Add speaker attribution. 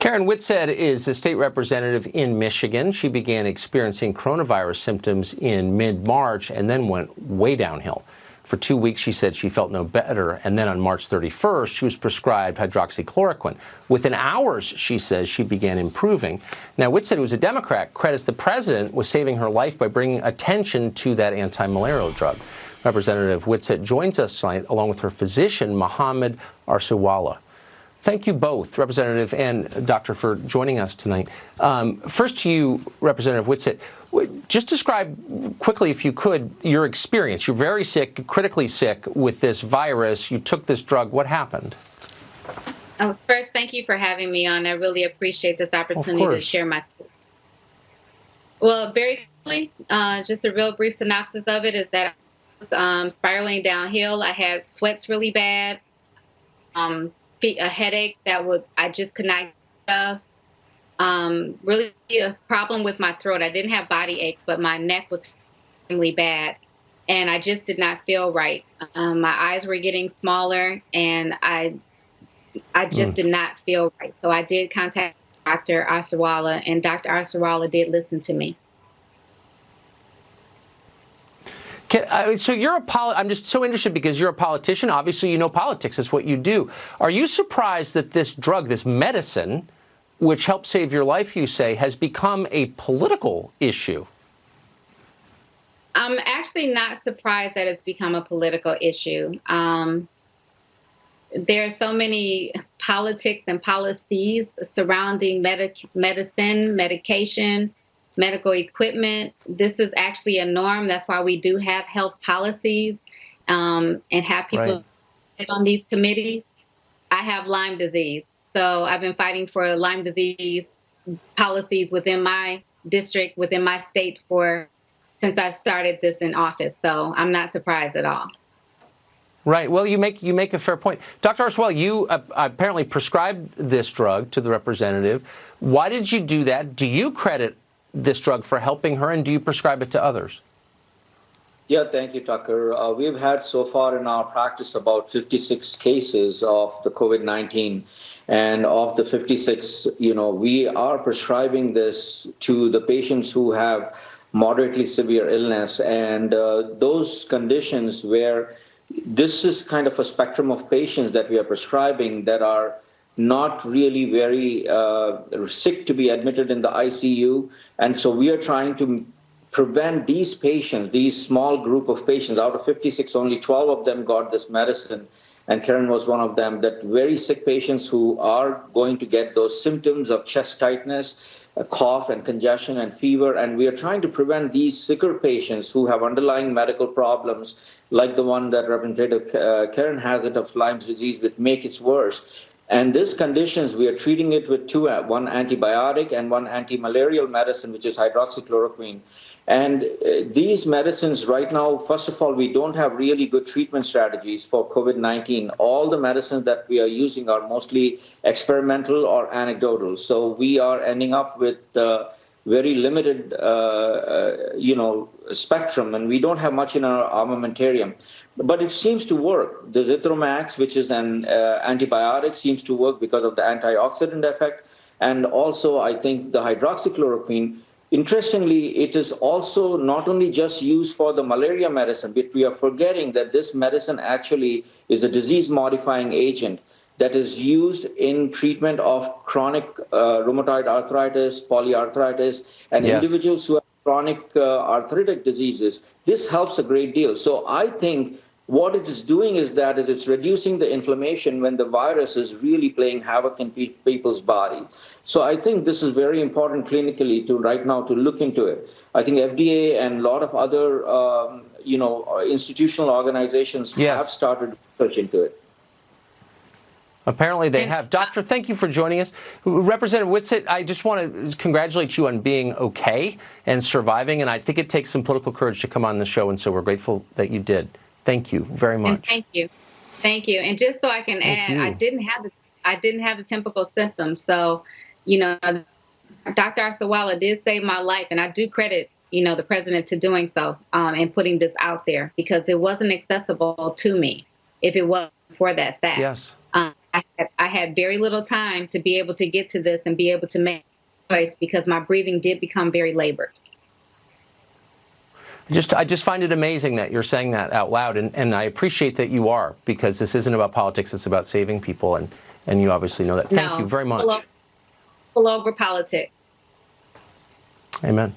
Speaker 1: Karen Whitsett is a state representative in Michigan. She began experiencing coronavirus symptoms in mid-March and then went way downhill. For 2 weeks, she said she felt no better, and then on March 31st, she was prescribed hydroxychloroquine. Within hours, she says, she began improving. Now, Whitsett, who's a Democrat, credits the president with saving her life by bringing attention to that anti-malarial drug. Representative Whitsett joins us tonight, along with her physician, Mohammed Arsawala. Thank you both, Representative and Doctor, for joining us tonight. First to you, Representative Whitsett. Just describe quickly, if you could, your experience. You're very sick, critically sick with this virus. You took this drug. What happened?
Speaker 2: First, thank you for having me on. I really appreciate this opportunity to share my story. Well, very quickly, just a real brief synopsis of it is that I was spiraling downhill. I had sweats really bad. A headache I just could not get off. Really a problem with my throat. I didn't have body aches, but my neck was extremely bad, and I just did not feel right. My eyes were getting smaller, and I just did not feel right. So I did contact Dr. Arsawala, and Dr. Arsawala did listen to me.
Speaker 1: So I'm just so interested because you're a politician. Obviously, you know politics. That's what you do. Are you surprised that this drug, this medicine, which helped save your life, you say, has become a political issue?
Speaker 2: I'm actually not surprised that it's become a political issue. There are so many politics and policies surrounding medicine, medication, medical equipment. This is actually a norm. That's why we do have health policies and have people on these committees. I have Lyme disease. So I've been fighting for Lyme disease policies within my district, within my state since I started this in office. So I'm not surprised at all.
Speaker 1: Right. Well, you make a fair point. Dr. Arsawala, you apparently prescribed this drug to the representative. Why did you do that? Do you credit this drug for helping her, and do you prescribe it to others?
Speaker 3: Yeah, thank you, Tucker. We've had so far in our practice about 56 cases of the COVID-19. And of the 56, we are prescribing this to the patients who have moderately severe illness. And those conditions where this is kind of a spectrum of patients that we are prescribing that are not really very sick to be admitted in the ICU. And so we are trying to prevent these patients, these small group of patients. Out of 56, only 12 of them got this medicine. And Karen was one of them, that very sick patients who are going to get those symptoms of chest tightness, a cough and congestion and fever. And we are trying to prevent these sicker patients who have underlying medical problems, like the one that Representative Karen has it of Lyme's disease, which make it worse. And these conditions, we are treating it with one antibiotic and one anti-malarial medicine, which is hydroxychloroquine. And these medicines right now, first of all, we don't have really good treatment strategies for COVID-19. All the medicines that we are using are mostly experimental or anecdotal. So we are ending up with very limited, spectrum, and we don't have much in our armamentarium. But it seems to work. The Zithromax, which is an antibiotic, seems to work because of the antioxidant effect. And also, I think the hydroxychloroquine, interestingly, it is also not only just used for the malaria medicine, but we are forgetting that this medicine actually is a disease-modifying agent that is used in treatment of chronic rheumatoid arthritis, polyarthritis, and individuals who have chronic arthritic diseases. This helps a great deal. So I think what it is doing is it's reducing the inflammation when the virus is really playing havoc in people's body. So I think this is very important clinically right now to look into it. I think FDA and a lot of other, institutional organizations have started research into it.
Speaker 1: Apparently they have. Doctor, thank you for joining us. Representative Whitsett, I just want to congratulate you on being okay and surviving, and I think it takes some political courage to come on the show, and so we're grateful that you did. Thank you very much.
Speaker 2: And thank you. Thank you. And just so I can add, I didn't have the typical symptoms. So, Dr. Arsawala did save my life, and I do credit, the president to doing so and putting this out there, because it wasn't accessible to me if it wasn't for that fact.
Speaker 1: Yes.
Speaker 2: I I had very little time to be able to get to this and be able to make a choice because my breathing did become very labored.
Speaker 1: I just find it amazing that you're saying that out loud, and I appreciate that you are, because this isn't about politics, it's about saving people, and you obviously know that. Thank you very much.
Speaker 2: Pull over politics.
Speaker 1: Amen.